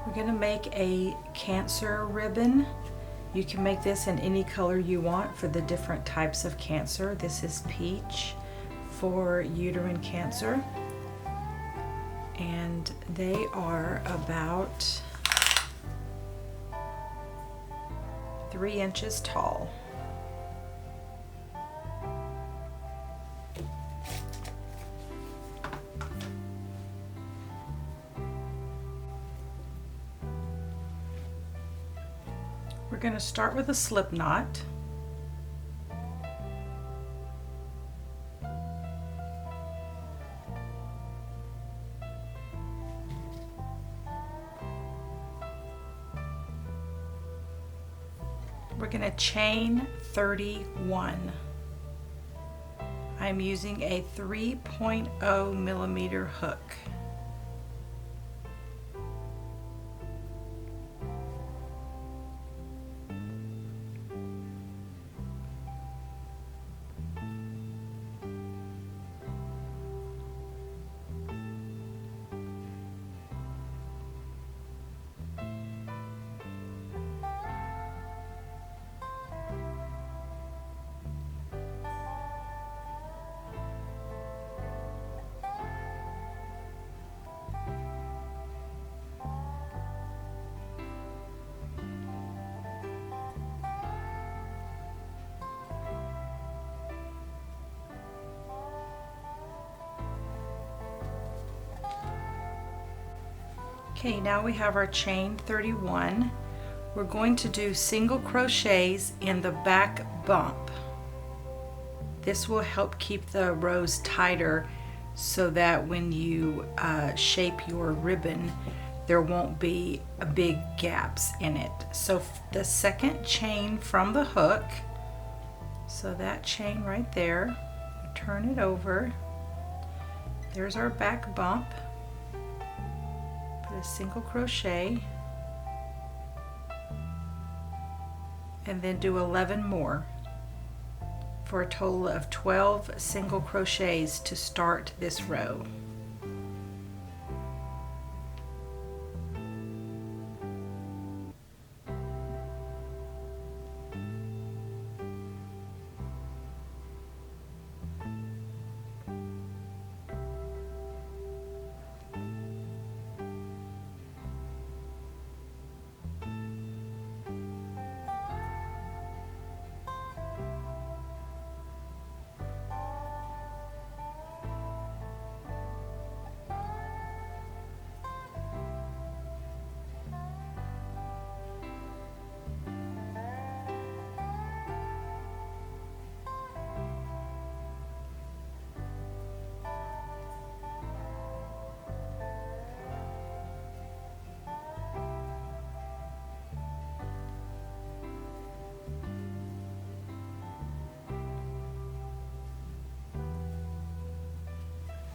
We're going to make a Cancer ribbon. You can make this in any color you want for the different types of Cancer. This is peach for uterine Cancer, and they are about 3 inches tall. We're going to start with a slip knot. We're going to chain 31. I'm using a 3.0 millimeter hook. Okay, now we have our chain 31. We're going to do single crochets in the back bump. This will help keep the rows tighter so that when you shape your ribbon, there won't be big gaps in it. So the second chain from the hook, so that chain right there, turn it over. There's our back bump. Put a single crochet and then do 11 more for a total of 12 single crochets to start this row.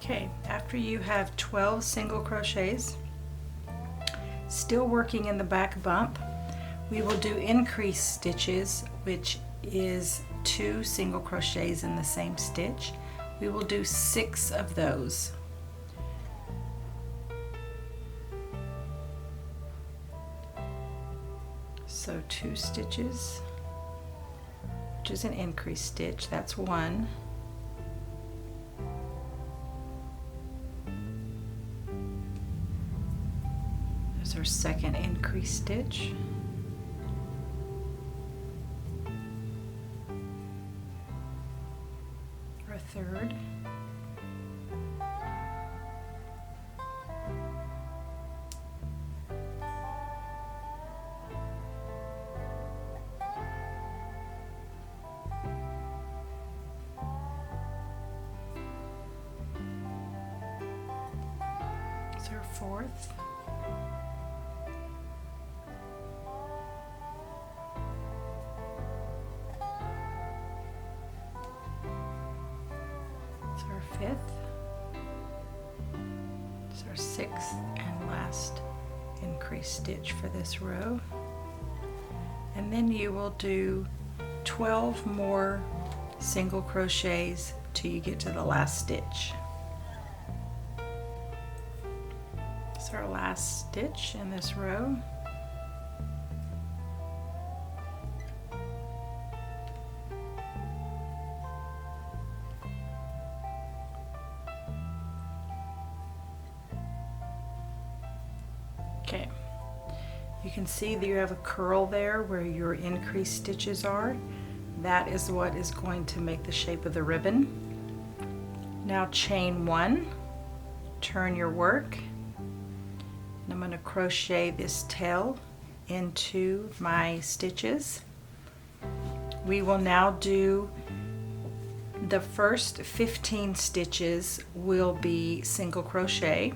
Okay, after you have 12 single crochets, still working in the back bump, we will do increase stitches, which is 2 single crochets in the same stitch. We will do 6 of those. So 2 stitches, which is an increase stitch, that's 1. There's our second increase stitch. Our third. It's our fourth. It's our fifth. It's our sixth and last increase stitch for this row. And then you will do 12 more single crochets till you get to the last stitch. So That's our last stitch in this row. Okay, you can see that you have a curl there where your increased stitches are. That is what is going to make the shape of the ribbon. Now chain 1, turn your work, and I'm going to crochet this tail into my stitches. We will now do the first 15 stitches will be single crochet.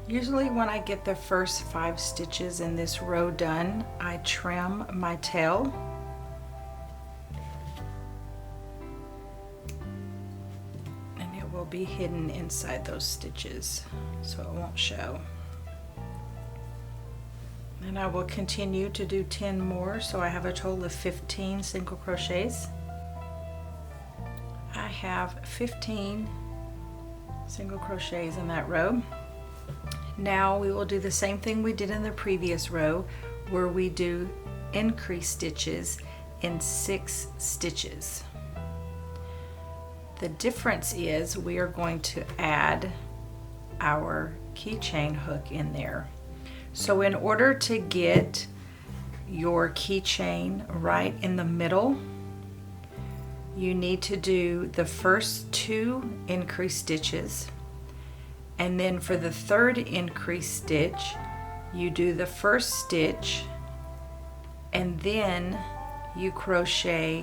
Usually when I get the first 5 stitches in this row done, I trim my tail. And it will be hidden inside those stitches, so it won't show. And I will continue to do 10 more, so I have a total of 15 single crochets. I have 15 single crochets in that row. Now we will do the same thing we did in the previous row, where we do increase stitches in 6 stitches. The difference is we are going to add our keychain hook in there. So in order to get your keychain right in the middle, you need to do the first 2 increase stitches, and then for the third increase stitch you do the first stitch and then you crochet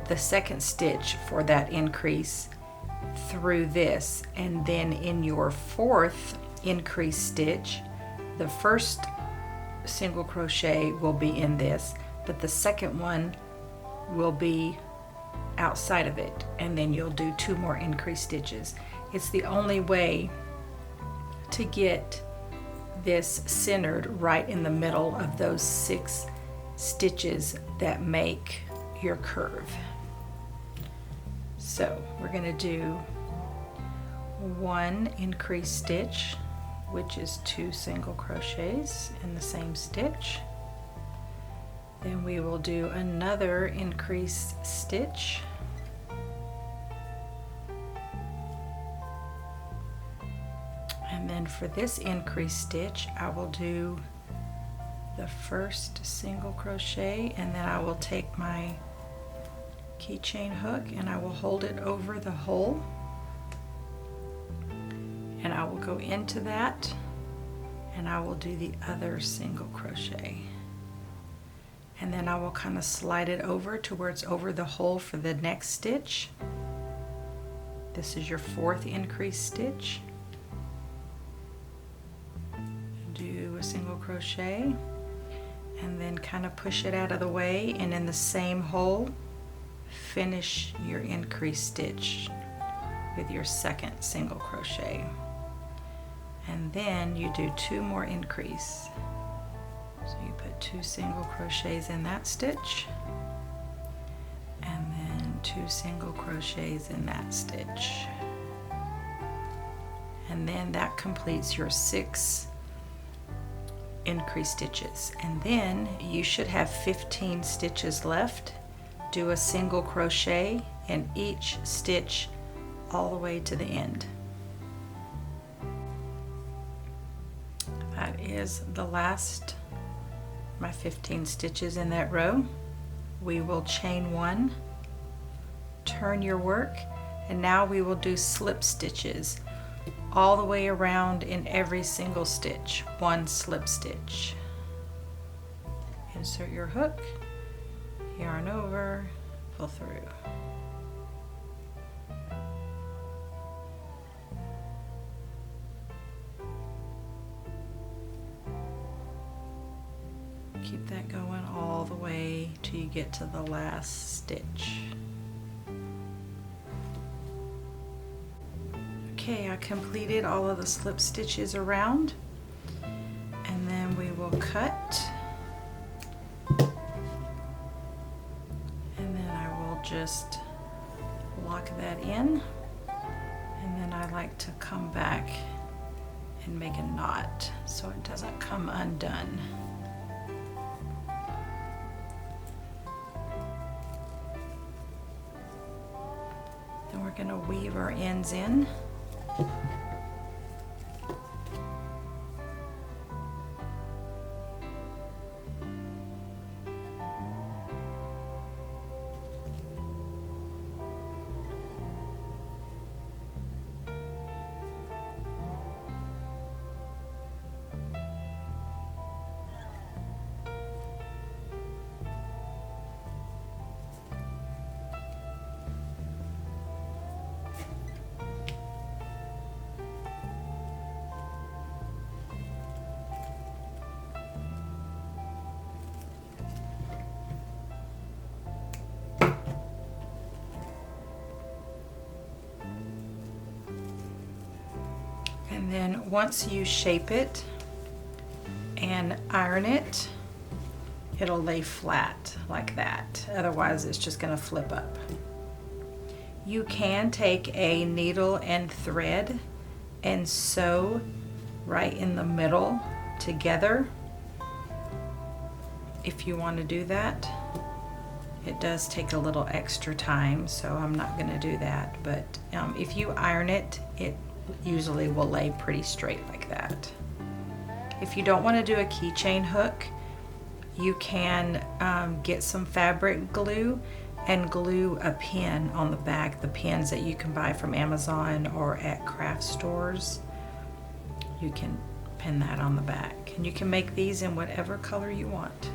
the second stitch for that increase through this, and then in your fourth increase stitch the first single crochet will be in this, but the second one will be outside of it, and then you'll do 2 more increase stitches. It's the only way to get this centered right in the middle of those 6 stitches that make your curve. So we're going to do 1 increase stitch, which is 2 single crochets in the same stitch. Then we will do another increase stitch, and then for this increase stitch I will do the first single crochet, and then I will take my keychain hook and I will hold it over the hole, and I will go into that and I will do the other single crochet, and then I will kind of slide it over to where it's over the hole for the next stitch. This is your 4th increase stitch. Do a single crochet and then kind of push it out of the way, and in the same hole finish your increase stitch with your 2nd single crochet, and then you do 2 more increase. So you put 2 single crochets in that stitch, and then 2 single crochets in that stitch, and then that completes your 6 increase stitches, and then you should have 15 stitches left. Do a single crochet in each stitch all the way to the end. That is the last, my 15 stitches in that row. We will chain 1, turn your work, and now we will do slip stitches all the way around in every single stitch. 1 slip stitch. Insert your hook, yarn over, pull through. keep that going all the way till you get to the last stitch. Okay, I completed all of the slip stitches around, and then we will cut, and then I will just lock that in, and then I like to come back and make a knot so it doesn't come undone. Then we're going to weave our ends in. And then once you shape it and iron it, it'll lay flat like that. Otherwise, it's just going to flip up. You can take a needle and thread and sew right in the middle together if you want to do that. It does take a little extra time, so I'm not going to do that. But if you iron it, it usually will lay pretty straight like that. If you don't want to do a keychain hook, you can get some fabric glue and glue a pin on the back, the pins that you can buy from Amazon or at craft stores. You can pin that on the back, and you can make these in whatever color you want.